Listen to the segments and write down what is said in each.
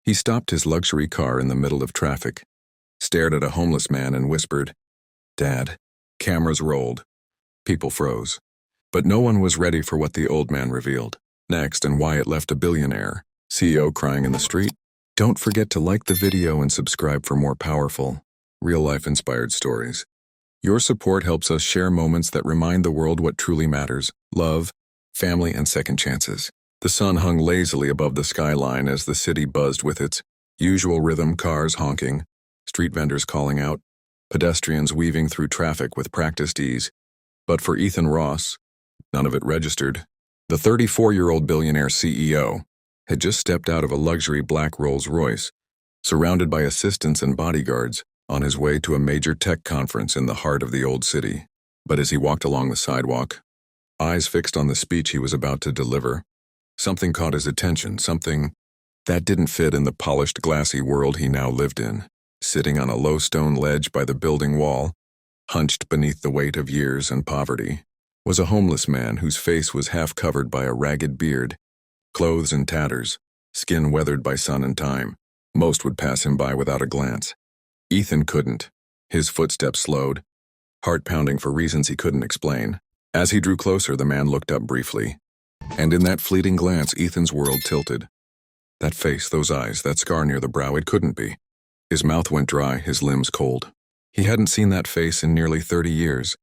He stopped his luxury car in the middle of traffic, stared at a homeless man and whispered, "Dad." Cameras rolled. People froze. But no one was ready for what the old man revealed. Next, and why it left a billionaire, CEO crying in the street. Don't forget to like the video and subscribe for more powerful, real-life inspired stories. Your support helps us share moments that remind the world what truly matters: love, family, and second chances. The sun hung lazily above the skyline as the city buzzed with its usual rhythm: cars honking, street vendors calling out, pedestrians weaving through traffic with practiced ease. But for Ethan Ross, none of it registered. The 34-year-old billionaire CEO had just stepped out of a luxury black Rolls-Royce, surrounded by assistants and bodyguards, on his way to a major tech conference in the heart of the old city. But as he walked along the sidewalk, eyes fixed on the speech he was about to deliver, something caught his attention, something that didn't fit in the polished, glassy world he now lived in. Sitting on a low stone ledge by the building wall, hunched beneath the weight of years and poverty, was a homeless man whose face was half covered by a ragged beard, clothes in tatters, skin weathered by sun and time. Most would pass him by without a glance. Ethan couldn't. His footsteps slowed, heart pounding for reasons he couldn't explain. As he drew closer, the man looked up briefly. And in that fleeting glance, Ethan's world tilted. That face, those eyes, that scar near the brow, it couldn't be. His mouth went dry, his limbs cold. He hadn't seen that face in nearly 30 years,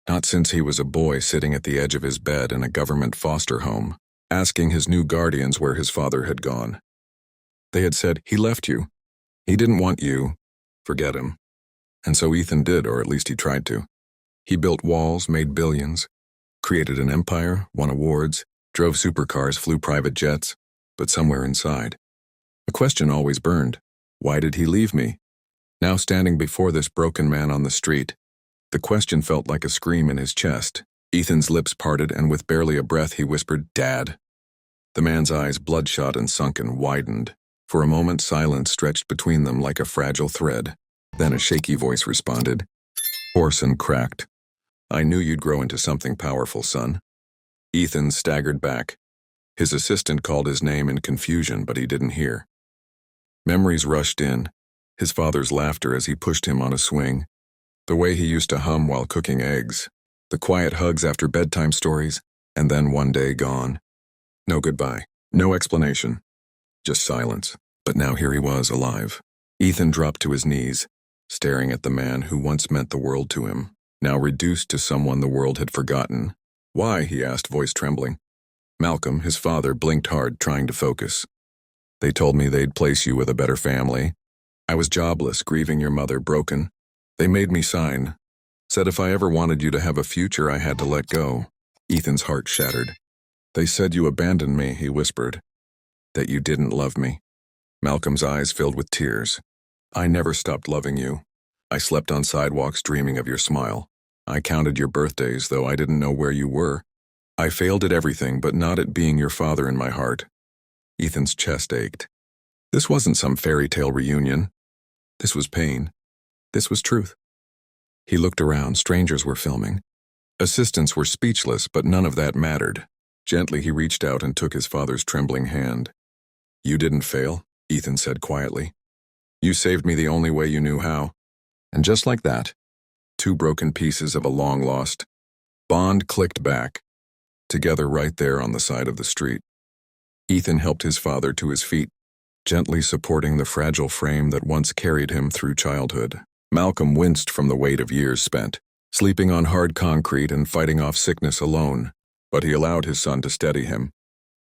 not since he was a boy sitting at the edge of his bed in a government foster home, asking his new guardians where his father had gone. They had said, "He left you. He didn't want you. Forget him." And so Ethan did, or at least he tried to. He built walls, made billions, created an empire, won awards, drove supercars, flew private jets, but somewhere inside, a question always burned. Why did he leave me? Now standing before this broken man on the street, the question felt like a scream in his chest. Ethan's lips parted, and with barely a breath he whispered, "Dad." The man's eyes, bloodshot and sunken, widened. For a moment, silence stretched between them like a fragile thread. Then a shaky voice responded, hoarse and cracked, "I knew you'd grow into something powerful, son." Ethan staggered back. His assistant called his name in confusion, but he didn't hear. Memories rushed in, his father's laughter as he pushed him on a swing, the way he used to hum while cooking eggs, the quiet hugs after bedtime stories, and then one day gone. No goodbye, no explanation, just silence. But now here he was, alive. Ethan dropped to his knees, staring at the man who once meant the world to him, now reduced to someone the world had forgotten. "Why?" he asked, voice trembling. Malcolm, his father, blinked hard, trying to focus. "They told me they'd place you with a better family. I was jobless, grieving your mother, broken. They made me sign. Said if I ever wanted you to have a future, I had to let go." Ethan's heart shattered. "They said you abandoned me," he whispered. "That you didn't love me." Malcolm's eyes filled with tears. "I never stopped loving you. I slept on sidewalks dreaming of your smile. I counted your birthdays, though I didn't know where you were. I failed at everything, but not at being your father in my heart." Ethan's chest ached. This wasn't some fairy tale reunion. This was pain. This was truth. He looked around. Strangers were filming. Assistants were speechless, but none of that mattered. Gently, he reached out and took his father's trembling hand. "You didn't fail," Ethan said quietly. "You saved me the only way you knew how." And just like that, two broken pieces of a long-lost bond clicked back, together right there on the side of the street. Ethan helped his father to his feet, gently supporting the fragile frame that once carried him through childhood. Malcolm winced from the weight of years spent, sleeping on hard concrete and fighting off sickness alone, but he allowed his son to steady him.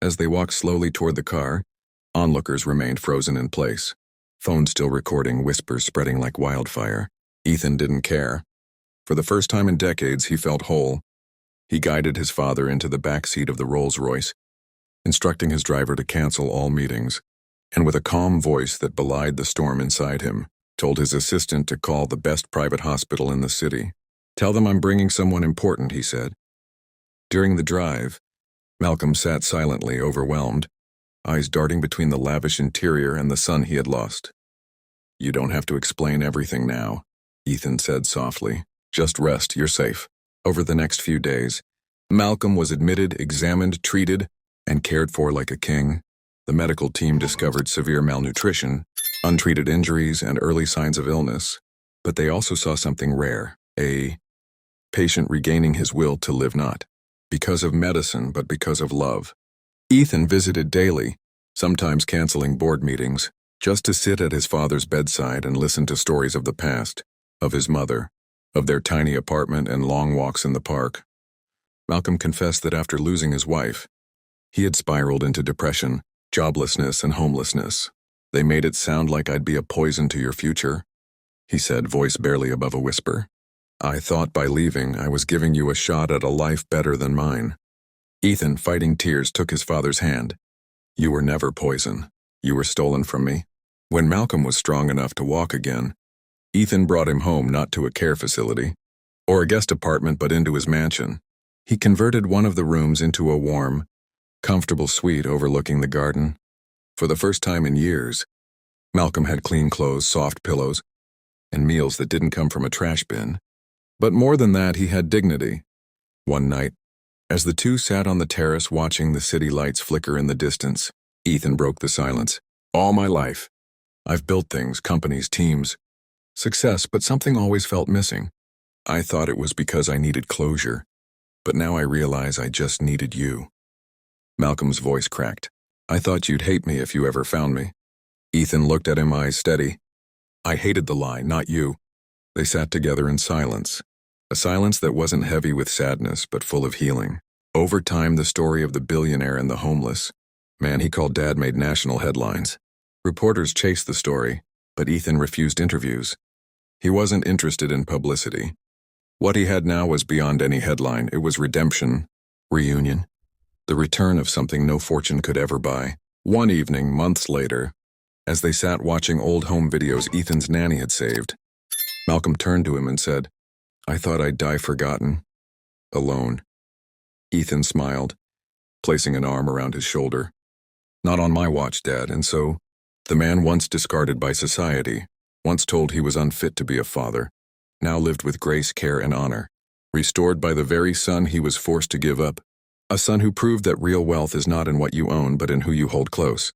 As they walked slowly toward the car, onlookers remained frozen in place, phone still recording, whispers spreading like wildfire. Ethan didn't care. For the first time in decades, he felt whole. He guided his father into the back seat of the Rolls-Royce, instructing his driver to cancel all meetings, and with a calm voice that belied the storm inside him, told his assistant to call the best private hospital in the city. "Tell them I'm bringing someone important," he said. During the drive, Malcolm sat silently, overwhelmed, eyes darting between the lavish interior and the son he had lost. "You don't have to explain everything now," Ethan said softly. "Just rest, you're safe." Over the next few days, Malcolm was admitted, examined, treated, and cared for like a king. The medical team discovered severe malnutrition, untreated injuries, and early signs of illness. But they also saw something rare, a patient regaining his will to live not because of medicine, but because of love. Ethan visited daily, sometimes canceling board meetings, just to sit at his father's bedside and listen to stories of the past, of his mother, of their tiny apartment and long walks in the park. Malcolm confessed that after losing his wife, he had spiraled into depression, joblessness, and homelessness. "They made it sound like I'd be a poison to your future," he said, voice barely above a whisper. "I thought by leaving I was giving you a shot at a life better than mine." Ethan, fighting tears, took his father's hand. "You were never poison. You were stolen from me." When Malcolm was strong enough to walk again, Ethan brought him home, not to a care facility or a guest apartment, but into his mansion. He converted one of the rooms into a warm, comfortable suite overlooking the garden. For the first time in years, Malcolm had clean clothes, soft pillows, and meals that didn't come from a trash bin. But more than that, he had dignity. One night, as the two sat on the terrace watching the city lights flicker in the distance, Ethan broke the silence. "All my life, I've built things, companies, teams, success, but something always felt missing. I thought it was because I needed closure, but now I realize I just needed you." Malcolm's voice cracked. "I thought you'd hate me if you ever found me." Ethan looked at him, eyes steady. "I hated the lie, not you." They sat together in silence, a silence that wasn't heavy with sadness, but full of healing. Over time, the story of the billionaire and the homeless man he called Dad made national headlines. Reporters chased the story, but Ethan refused interviews. He wasn't interested in publicity. What he had now was beyond any headline. It was redemption, reunion, the return of something no fortune could ever buy. One evening, months later, as they sat watching old home videos Ethan's nanny had saved, Malcolm turned to him and said, "I thought I'd die forgotten, alone." Ethan smiled, placing an arm around his shoulder. "Not on my watch, Dad." And so, the man once discarded by society, once told he was unfit to be a father, now lived with grace, care, and honor, restored by the very son he was forced to give up. A son who proved that real wealth is not in what you own, but in who you hold close.